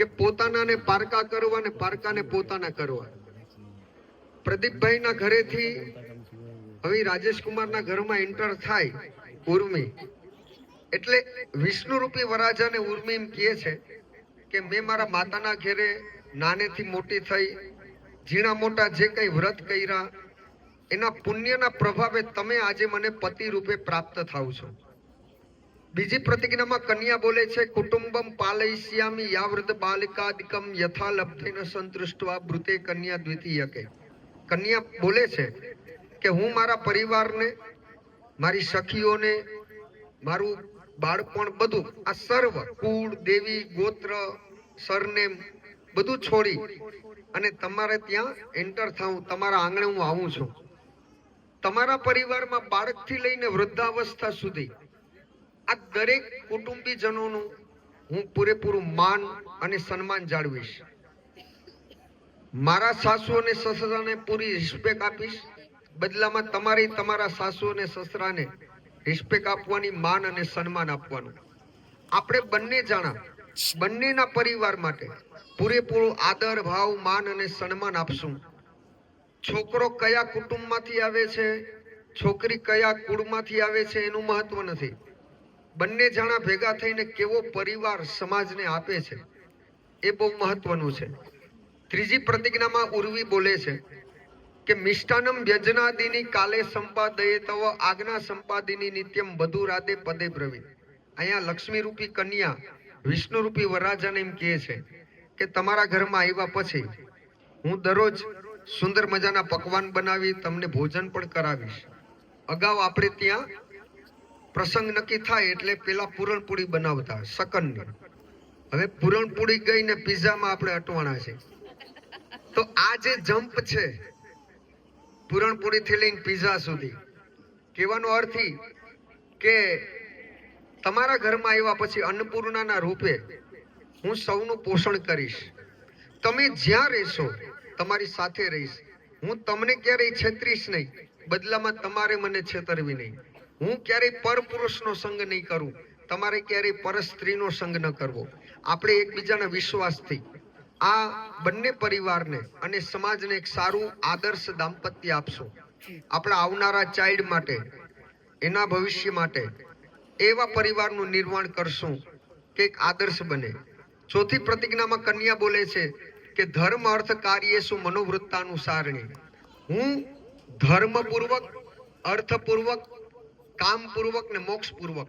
કે પોતાનાને પારકા કરવા ને પારકાને પોતાના કરવા. પ્રદીપભાઈના ઘરેથી હવે રાજેશકુમારના ઘરમાં એન્ટર થાય ઉર્મી, એટલે વિષ્ણુ રૂપી વરાજાને ઉર્મી એમ કહે છે કે મેં મારા માતાના ઘેરે નાનેથી મોટી થઈ, ઝીણા મોટા જે કઈ વ્રત કર્યા એના પુણ્યના પ્રભાવે તમે આજે મને પતિ રૂપે પ્રાપ્ત થાવ છો. બીજી પ્રતિજ્ઞામાં કન્યા બોલે છે કુટુંબમ પાલયિષ્યામિ યાવૃત બાલિકાદિકમ યથા લબ્ધેન સંતૃષ્ટવા બ્રુતે કન્યા દ્વિતીયકે. કન્યા બોલે છે કે હું મારા પરિવારને, મારી સખીઓને, મારું બાળપણ બધું આ સર્વ કુળ, દેવી, ગોત્ર, સરનેમ બધું છોડી અને તમારે ત્યાં એન્ટર થાઉં, તમારા આંગણે હું આવું છું. તમારા પરિવારમાં બાળકથી લઈને વૃદ્ધાવસ્થા સુધી આ દરેક કુટુંબીજનોનું હું પૂરેપૂરું માન અને સન્માન જાળવીશ. મારા સાસુ અને સસરાને પૂરી રિસ્પેક્ટ આપીશ, બદલામાં તમારી તમારા સાસુ અને સસરાને રિસ્પેક્ટ આપવાની, માન અને સન્માન આપવાનું. આપણે બંને જણા બંનેના પરિવાર માટે પૂરેપૂરું આદર, ભાવ, માન અને સન્માન આપશું. છોકરો કયા કુટુંબમાંથી આવે છે, છોકરી કયા કુળમાંથી આવે છે એનું મહત્વ નથી. બંને જણા ભેગા થઈને કેવો પરિવાર સમાજને આપે છે એ બહુ મહત્વનું છે. ત્રીજી પ્રતિજ્ઞામાં ઉર્વી બોલે છે કે મિષ્ટાનમ વ્યજનાદિની કાલે સંપાદયે તવ આજ્ઞા સંપાદિની નિત્યમ બધુ રાધે પદે બ્રવી. અહીંયા લક્ષ્મી રૂપી કન્યા વિષ્ણુ રૂપી વરરાજાને એમ કહે છે કે તમારા ઘરમાં આવ્યા પછી હું દરરોજ સુંદર મજાના પકવાન બનાવી તમને ભોજન પણ કરાવીશ. અગાઉ આપણે ત્યાં પ્રસંગ નક્કી થાય એટલે પેલા પૂરણપૂરી બનાવતા શકનની. હવે પૂરણપૂરી ગઈ ને પિઝામાં આપણે અટવાણા છે. તો આ જે જમ્પ છે પૂરણપૂરી થી લઈને પિઝા સુધી, કહેવાનો અર્થ કે તમારા ઘરમાં આવ્યા પછી અન્નપૂર્ણાના રૂપે હું સૌનું પોષણ કરીશ. તમે જ્યાં રહેશો તમારી સાથે રહીશ. હું તમને ક્યારેય છેતરીશ નહીં, બદલામાં તમારે મને છેતરવી નહીં. હું ક્યારેય પરપુરુષનો સંગ નહીં કરું, તમારે ક્યારેય પર સ્ત્રીનો સંગ ન કરવો. આપણે એકબીજાના વિશ્વાસથી આ બંને પરિવારને અને સમાજને એક સારું આદર્શ દાંપત્ય આપશું. આપણા આવનારા ચાઇલ્ડ માટે, એના ભવિષ્ય માટે એવા પરિવારનું નિર્માણ કરશું કે એક આદર્શ બને. ચોથી પ્રતિજ્ઞામાં કન્યા બોલે છે કે ધર્મ અર્થ કાર્યેષુ મનોવૃત્તાનુસારણી. હું ધર્મપૂર્વક, અર્થપૂર્વક, કામપૂર્વક ને મોક્ષપૂર્વક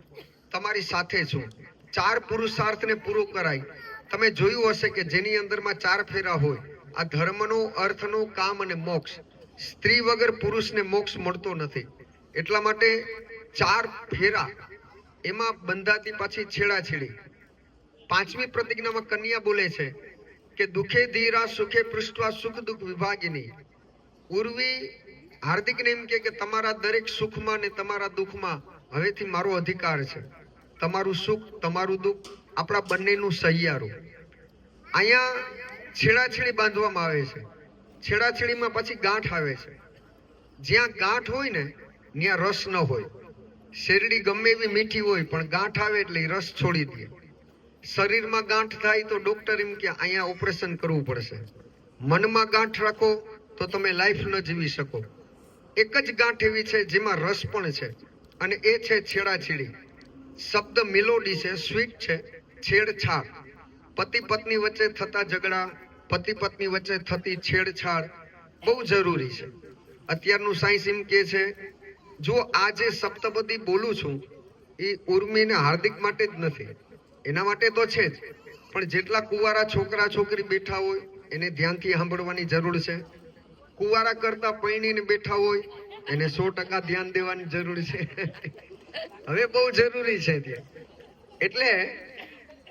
તમારી સાથે છું. 4 પુરુષાર્થને પૂરો કરાય. તમે જોયું હશે કે જેની અંદરમાં 4 ફેરા હોય, આ ધર્મનો, અર્થનો, કામ અને મોક્ષ. સ્ત્રી વગર પુરુષને મોક્ષ મળતો નથી. એટલા માટે 4 ફેરા એમાં બંધાતી પાછી છેડાછેડી. 5મી પ્રતિજ્ઞામાં કન્યા બોલે છે કે દુઃખે ધીરા સુખે પૃષ્ઠવા સુખ દુઃખ વિભાગિની. ઉર્વી હાર્દિકને એમ કે તમારા દરેક સુખમાં ને તમારા દુઃખમાં હવેથી મારો અધિકાર છે. તમારું સુખ, તમારું દુઃખ આપણા બંનેનું સહિયારું. અહીંયા છેડાછેડી બાંધવામાં આવે છે. છેડાછેડીમાં પછી ગાંઠ આવે છે. જ્યાં ગાંઠ હોય ને ત્યાં રસ ન હોય. શેરડી ગમે એવી મીઠી હોય પણ ગાંઠ આવે એટલે રસ છોડી દે. શરીરમાં ગાંઠ થાય તો ડોક્ટર એમ કે અહીંયા ઓપરેશન કરવું પડશે. મનમાં ગાંઠ રાખો તો તમે લાઈફ ન જીવી શકો. એક જ ગાંઠ એવી છે જેમાં રસ પણ છે અને એ છે છેડાછેડી. શબ્દ મેલોડી છે, સ્વીટ છે. છેડછાડ, પતિ પત્ની વચ્ચે થતા ઝઘડા, પતિ પત્ની વચ્ચે થતી છેડછાડ બહુ જરૂરી છે. અત્યારનું સાયન્સ એમ કે છે જો આ જે સપ્તપદી બોલું છું એ ઉર્મીને હાર્દિક માટે જ નથી, એના માટે તો છે જ, પણ જેટલા કુંવારા છોકરા છોકરી બેઠા હોય એને ધ્યાનથી સાંભળવાની જરૂર છે. કુંવારા કરતા પૈણીને બેઠા હોય એને 100% ધ્યાન દેવાની જરૂર છે. હવે બહુ જરૂરી છે ત્યાં. એટલે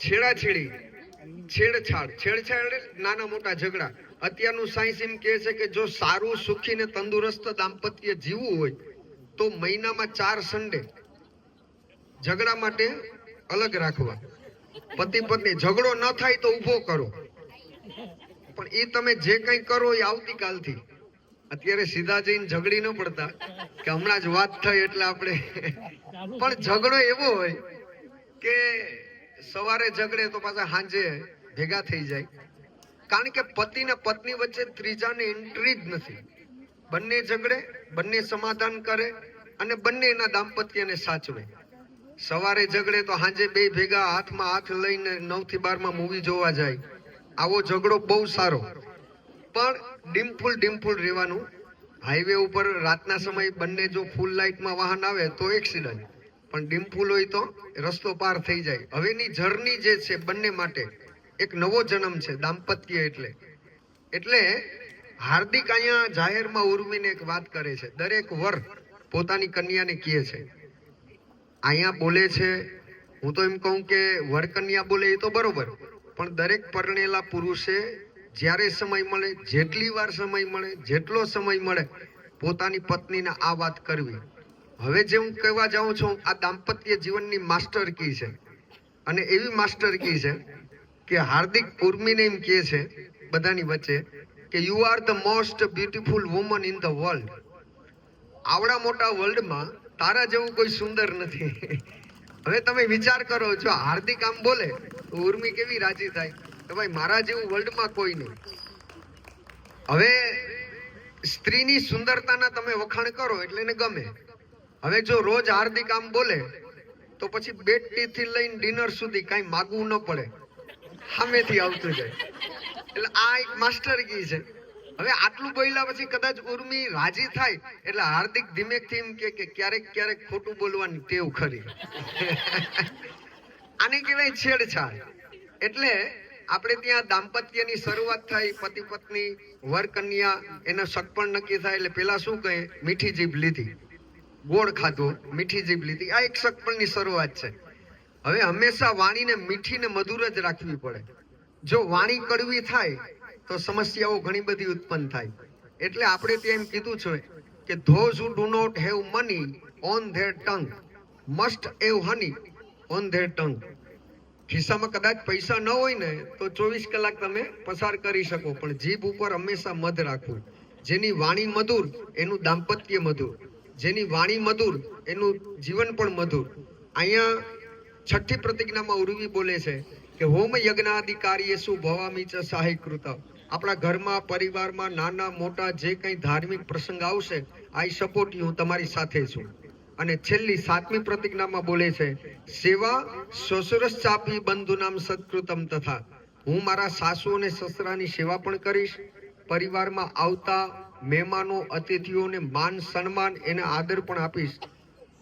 છેડાછેડી, છેડછાડ, છેડછાડ નાના મોટા ઝઘડા. અત્યારનું સાયન્સ એમ કહે છે કે જો સારું, સુખી ને તંદુરસ્ત દાંપત્ય જીવવું હોય તો મહિનામાં 4 સન્ડે ઝઘડા માટે અલગ રાખવા. પતિ પત્ની ઝઘડો ન થાય તો ઊભો કરો, પણ એ તમે જે કંઈ કરો એ આવતીકાલથી. અત્યારે સીધા જઈને ઝઘડી ન પડતા કે હમણાં જ વાત થઈ એટલે આપણે પણ ઝઘડો એવો હોય કે સવારે ઝઘડે તો પાછા સાંજે ભેગા થઈ જાય. કારણ કે પતિ ને પત્ની વચ્ચે ત્રીજાની એન્ટ્રી જ નથી. બંને ઝઘડે, બંને સમાધાન કરે અને બંને એના દાંપત્યને સાચવે. સવારે ઝઘડે તો સાંજે બે ભેગા હાથમાં હાથ લઈને 9 થી 12 માં મૂવી જોવા જાય. આવો ઝઘડો બહુ સારો. પણ ડીમફુલ રહેવાનું. હાઈવે ઉપર રાતના સમયે બંને જો ફૂલ લાઇટમાં વાહન આવે તો એક્સિડન્ટ, પણ ડીમફુલ હોય તો રસ્તો પાર થઈ જાય. હવેની જર્ની જે છે બંને માટે એક નવો જન્મ છે દાંપત્ય. એટલે હાર્દિક અહીંયા જાહેરમાં ઉર્મીને એક વાત કરે છે. દરેક વર પોતાની કન્યાને કહે છે. અહીંયા બોલે છે, હું તો એમ કહું કે વર કન્યા બોલે એ તો બરોબર, પણ દરેક પરણેલા પુરુષે જ્યારે સમય મળે, જેટલી વાર સમય મળે, જેટલો સમય મળે, પોતાની પત્નીને આ વાત કરવી. હવે જે હું કહેવા જાઉં છું આ દાંપત્ય જીવનની માસ્ટર કી છે. અને એવી માસ્ટર કી છે કે હાર્દિક ઉર્મીને એમ કહે છે બધાની વચ્ચે કે you are the most beautiful woman in the world. આવડા મોટા વર્લ્ડમાં તારા જેવું કોઈ સુંદર નથી. હવે તમે વિચાર કરો, જો હાર્દિક આમ બોલે તો ઉર્મી કેવી રાજી થાય કે ભાઈ મારા જેવું વર્લ્ડમાં કોઈ નહીં. હવે સ્ત્રીની સુંદરતાના તમે વખાણ કરો એટલે એને ગમે. હવે જો રોજ હાર્દિક આમ બોલે તો પછી બેડ ટી થી લઈને ડિનર સુધી કાંઈ માગવું ન પડે, સામેથી આવતું જાય. એટલે આ એક માસ્ટર કી છે. હવે આટલું બોલ્યા પછી કદાચ ઉર્મી રાજી થાય એટલે હાર્દિક ધીમેકથી એમ કે ક્યારેક ખોટું બોલવાની ટેવ ખરી. આને કહેવાય છેડછાડ. એટલે આપણે ત્યાં દાંપત્યની શરૂઆત થાય, પતિ પત્ની વર કન્યા એનો સગપણ નક્કી થાય એટલે પેલા શું કહે, મીઠી જીભ લીધી, ગોળ ખાધો, મીઠી જીભ લીધી. આ એક સગપણની શરૂઆત છે. હવે હંમેશા વાણીને મીઠી ને મધુર જ રાખવી પડે. જો વાણી કડવી થાય તો સમસ્યાઓ ઘણી બધી ઉત્પન્ન થાય. એટલે આપણે ત્યાં એમ કીધું છે કે those who do not have money on their tongue must have honey on their tongue. ખિસ્સામાં કદાચ પૈસા ન હોય ને તો 24 કલાક તમે પસાર કરી શકો, પણ જીભ ઉપર હંમેશા મધ રાખવું. જેની વાણી મધુર એનું દાંપત્ય મધુર, જેની વાણી મધુર એનું જીવન પણ મધુર. અહીંયા છઠ્ઠી પ્રતિજ્ઞામાં ઉર્વી બોલે છે કે હોમ યજ્ઞાધિકારીએસુ ભવામી ચ સહાયકૃત. આપણા ઘરમાં, પરિવારમાં નાના મોટા જે કંઈ ધાર્મિક પ્રસંગ આવશે, આઈ સપોર્ટ યુ, હું તમારી સાથે છું. અને છેલ્લી 7મી પ્રતિજ્ઞામાં બોલે છે સેવા શ્વશુરશ્ચાપી બંધુનામ સત્કૃતમ તથા. હું મારા સાસુ અને સસરાની સેવા પણ કરીશ, પરિવારમાં આવતા મહેમાનો અતિથિઓને માન સન્માન એને આદર પણ આપીશ.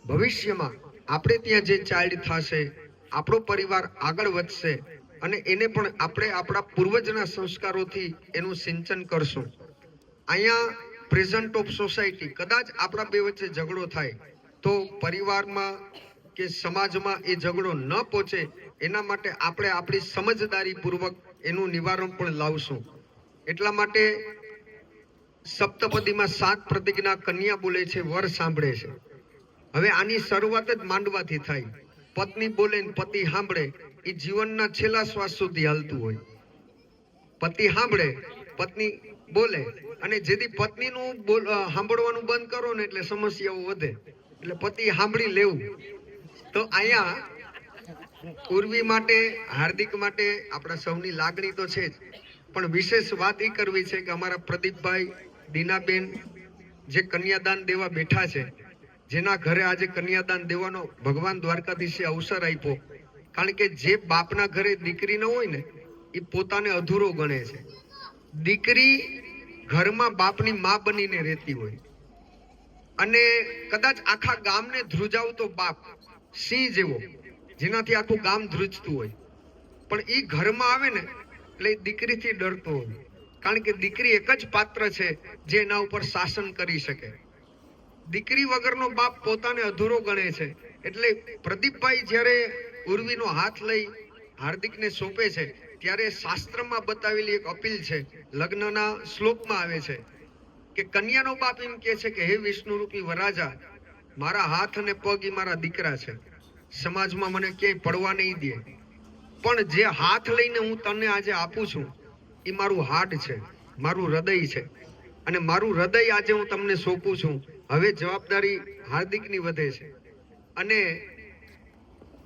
ભવિષ્યમાં આપણે ત્યાં જે ચાઇલ્ડ થશે, આપણો પરિવાર આગળ વધશે અને એને પણ આપણે આપણા પૂર્વજના સંસ્કારોથી એનું સિંચન કરશું. અહીંયા પ્રેઝન્ટ ઓફ સોસાયટી, કદાચ આપણા બે વચ્ચે ઝઘડો થાય તો પરિવારમાં કે સમાજમાં એ ઝઘડો ન પહોંચે એના માટે આપણે આપણી સમજદારી પૂર્વક એનું નિવારણ પણ લાવશું. એટલા માટે સપ્તપદીમાં 7 પ્રતિજ્ઞા કન્યા બોલે છે, વર સાંભળે છે. હવે આની શરૂઆત જ માંડવાથી થાય. પત્ની બોલે ને પતિ સાંભળે, એ જીવનના છેલ્લા શ્વાસ સુધી હાલતું હોય. પતિ સાંભળે, પત્ની બોલે, અને જેથી પત્નીનું સાંભળવાનું બંધ કરો ને એટલે સમસ્યાઓ વધે. એટલે પતિ સાંભળી લેવું. તો અહીંયા ઉર્વી માટે, હાર્દિક માટે આપણા સૌની લાગણી તો છે જ, પણ વિશેષ વાત એ કરવી છે કે અમારા પ્રદીપભાઈ, દીનાબેન જે કન્યાદાન દેવા બેઠા છે, જેના ઘરે આજે કન્યાદાન દેવાનો ભગવાન દ્વારકાધીશે અવસર આપ્યો. કારણ કે જે બાપના ઘરે દીકરી ન હોય ને એ પોતાને અધૂરો ગણે છે. દીકરી ઘરમાં બાપની માં બનીને રહેતી હોય અને કદાચ આખા ગામને ધ્રુજાવતો બાપ, સિંહ જેવો, જેનાથી આખું ગામ ધ્રુજતું હોય, પણ એ ઘરમાં આવે ને એટલે દીકરીથી ડરતો હોય. કારણ કે દીકરી એક જ પાત્ર છે જે એના ઉપર શાસન કરી શકે. દીકરી વગરનો બાપ પોતાને અધૂરો ગણે છે. એટલે પ્રદીપભાઈ જ્યારે ઉર્વીનો હાથ લઈ હાર્દિકને સોંપે છે ત્યારે શાસ્ત્રમાં બતાવેલી એક અપીલ છે, લગ્નના શ્લોકમાં આવે છે કે કન્યાનો બાપ એમ કહે છે કે હે વિષ્ણુ રૂપી વરાજા, મારા હાથ અને પગ એ મારા દીકરા છે, સમાજમાં મને ક્યાંય પડવા નહીં દે, પણ જે હાથ લઈને હું તને આજે આપું છું એ મારું હાડ છે, મારું હૃદય છે, અને મારું હૃદય આજે હું તમને સોંપું છું. હવે જવાબદારી હાર્દિકની વધે છે અને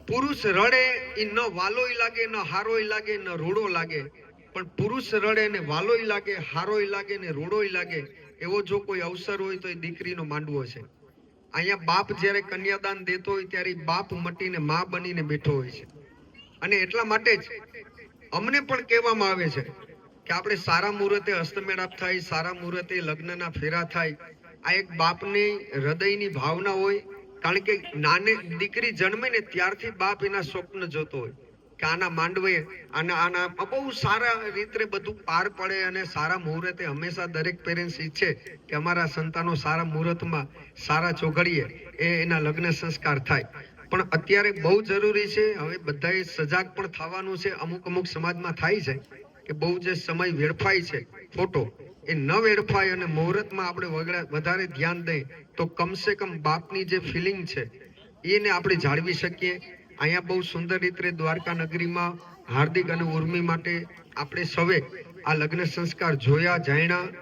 પુરુષ રડે એ ન વાલોય લાગે, ન હારોય લાગે, ન રૂડો લાગે. પણ પુરુષ રડે ને વાલોય લાગે, હારોય લાગે ને રૂડોય લાગે, એવો જો કોઈ અવસર હોય તો એ દીકરીનો માંડવો છે. અહીંયા બાપ જ્યારે કન્યાદાન દેતો હોય ત્યારે બાપ મટીને માં બનીને બેઠો હોય છે. અને એટલા માટે જ અમને પણ કહેવામાં આવે છે કે આપણે સારા મુહૂર્તે હસ્તમેળાપ થાય, સારા મુહૂર્તે લગ્નના ફેરા થાય. આ એક બાપની હૃદયની ભાવના હોય. કારણ કે નાની દીકરી જન્મે ને ત્યારથી બાપ એના સ્વપ્ન જોતો હોય કે આના માંડવે આના બહુ સારા રીતે બધું પાર પડે. અને સારા મુહૂર્તે હંમેશા દરેક પેરેન્ટ્સ ઈચ્છે કે અમારા સંતાનો સારા મુહૂર્તમાં સારા ચોઘડીએ એના લગ્ન સંસ્કાર થાય. પણ અત્યારે બહુ જરૂરી છે, હવે બધાએ સજાગ પણ થવાનું છે. અમુક સમાજમાં થાય છે કે બહુ જે સમય વેડફાય છે ખોટો, એ ન વેડફાય અને મુહૂર્તમાં આપણે વધારે ધ્યાન દઈએ તો કમસે કમ બાપની જે ફિલિંગ છે એને આપણે જાળવી શકીએ. અહીંયા બહુ સુંદર રીતે દ્વારકા નગરીમાં હાર્દિક અને ઉર્મી માટે આપણે સૌએ આ લગ્ન સંસ્કાર જોયા, જાણ્યા.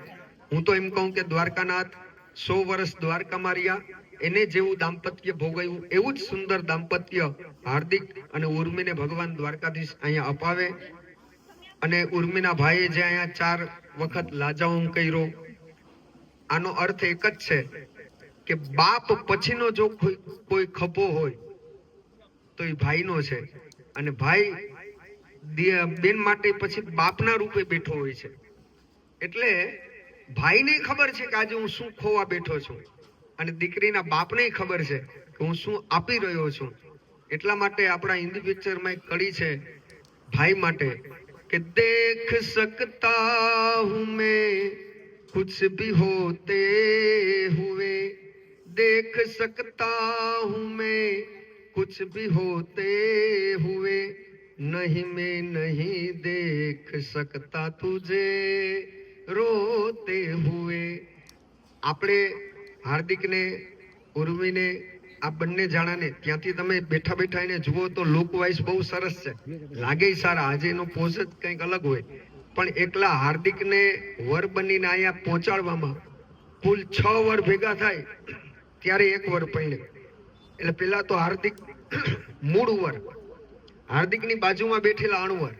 હું તો એમ કહું કે દ્વારકાનાથ 100 વર્ષ દ્વારકામાં રહ્યા, એને જેવું દાંપત્ય ભોગવ્યું એવું જ સુંદર દાંપત્ય હાર્દિક અને ઉર્મીને ભગવાન દ્વારકાધીશ અહીંયા અપાવે. અને ઉર્મીના ભાઈએ જે અહીંયા 4 વખત લાજાઓમ કર્યો, આનો અર્થ એક જ છે કે બાપ પછીનો જો કોઈ ખભો હોય તો એ ભાઈનો છે. અને ભાઈ બેન માટે પછી બાપના રૂપે બેઠો હોય છે. એટલે ભાઈને ખબર છે કે આજે હું શું ખોવા બેઠો છું, અને દીકરીના બાપને ખબર છે કે હું શું આપી રહ્યો છું. એટલા માટે આપણા હિન્દી પિક્ચરમાં એક કડી છે ભાઈ માટે કે દેખ સકતા હું મેં कुछ भी होते हुए, देख सकता हूँ मैं कुछ भी होते हुए, नहीं मैं नहीं देख सकता तुझे रोते हुए. આપણે હાર્દિકને, ઉર્મીને, આ બંને જણાને ત્યાંથી તમે બેઠા બેઠા એને જુઓ તો લુક વાઇઝ બહુ સરસ છે, લાગે સારા. આજે એનો પોઝ જ કંઈક અલગ હોય. પણ એકલા હાર્દિકને વર બનીને અહીંયા પહોંચાડવામાં કુલ 6 વર ભેગા થાય ત્યારે 1 વર પૈણે. એટલે પેલા તો હાર્દિક મૂળ વર, હાર્દિકની બાજુમાં બેઠેલા અણવર,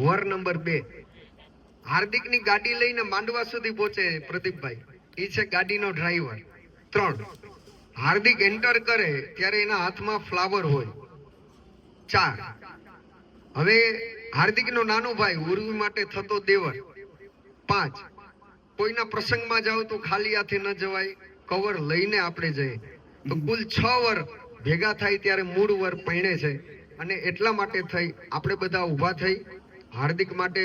વર નંબર 2. હાર્દિકની ગાડી લઈને માંડવા સુધી પહોંચે પ્રદીપભાઈ, એ છે ગાડીનો ડ્રાઈવર. 3, હાર્દિક એન્ટર કરે ત્યારે એના હાથમાં ફ્લાવર હોય. 4, હવે હાર્દિકનો નાનો ભાઈ ઉર્વી માટે થતો દેવર. 5, કોઈના પ્રસંગમાં જાવ તો ખાલી હાથે ન જવાય, કવર લઈને આપણે જઈએ. તો કુલ 6 વર ભેગા થાય ત્યારે મૂળ વર પૈણે છે. અને એટલા માટે થઈ આપણે બધા ઊભા થઈ હાર્દિક માટે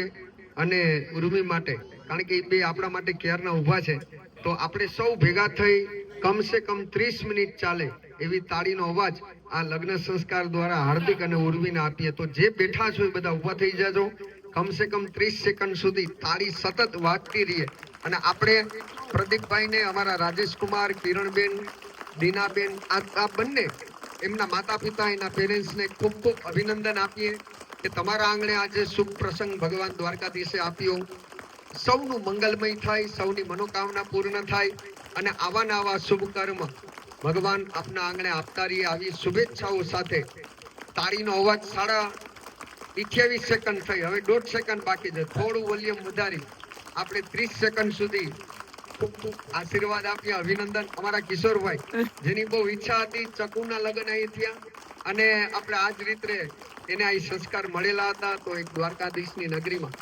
અને ઉર્મી માટે, કારણ કે એ બે આપણા માટે ક્યારના ઊભા છે. તો આપણે સૌ ભેગા થઈ કમસે કમ 30 મિનિટ ચાલે એવી તાળીનો અવાજ આ લગ્ન સંસ્કાર દ્વારા હાર્દિક અને ઉર્વીને આપીએ. તો જે બેઠા છો એ બધા ઊભા થઈ જાજો. કમસે કમ 30 સેકન્ડ સુધી તાળી સતત વાગતી રહીએ. અને આપણે પ્રદીપભાઈને, અમારા રાજેશકુમાર, કિરણબેન, દીનાબેન, આ બંને એમના માતા પિતા, એના પેરેન્ટ્સને ખૂબ ખૂબ અભિનંદન આપીએ કે તમારા આંગણે આજે શુભ પ્રસંગ ભગવાન દ્વારકાધીશે આપ્યો. સૌનું મંગલમય થાય, સૌની મનોકામના પૂર્ણ થાય અને આવા ને આવા શુભ કર્મ ભગવાન આપના આંગણે આપતા રહીએ. આવી શુભેચ્છાઓ સાથે તાળીનો અવાજ 28 સેકન્ડ થઈ, હવે 1.5 સેકન્ડ બાકી છે. થોડું વોલ્યુમ વધારી આપણે 30 સેકન્ડ સુધી ખૂબ ખૂબ આશીર્વાદ આપ્યા. અભિનંદન અમારા કિશોરભાઈ, જેની બહુ ઈચ્છા હતી ચકુના લગ્ન અહીં થયા અને આપણે આ જ રીતે એને આ સંસ્કાર મળેલા હતા. તો એક દ્વારકાધીશની નગરીમાં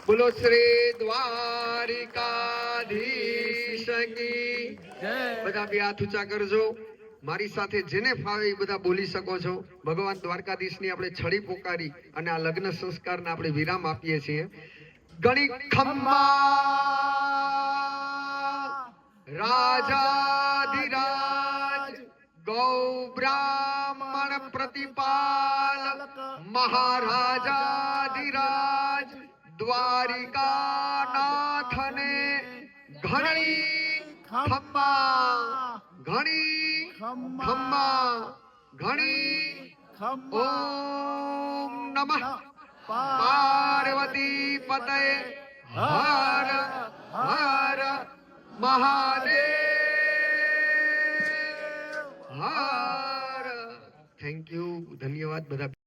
બોલો શ્રી દ્વારિકાધીશ કી જય. બધા બે હાથ ઊંચા કરજો. મારી સાથે જેને ફાવે એ બધા બોલી શકો છો. ભગવાન દ્વારકાધીશની આપણે છડી પોકારી અને આ લગ્ન સંસ્કારને આપણે વિરામ આપીએ છીએ. ગણી ખમ્મા રાજાધિરાજ ગૌ બ્રાહ્મણ પ્રતિપાલક મહારાજાધિરાજ દ્વારિકાનાથને ઘણી ખમ્મા, ઘણી ખમ્મા, ઘણી ઓમ નમઃ પાર્વતી પતય હર હર મહાદેવ હર. Thank you. ધન્યવાદ બધા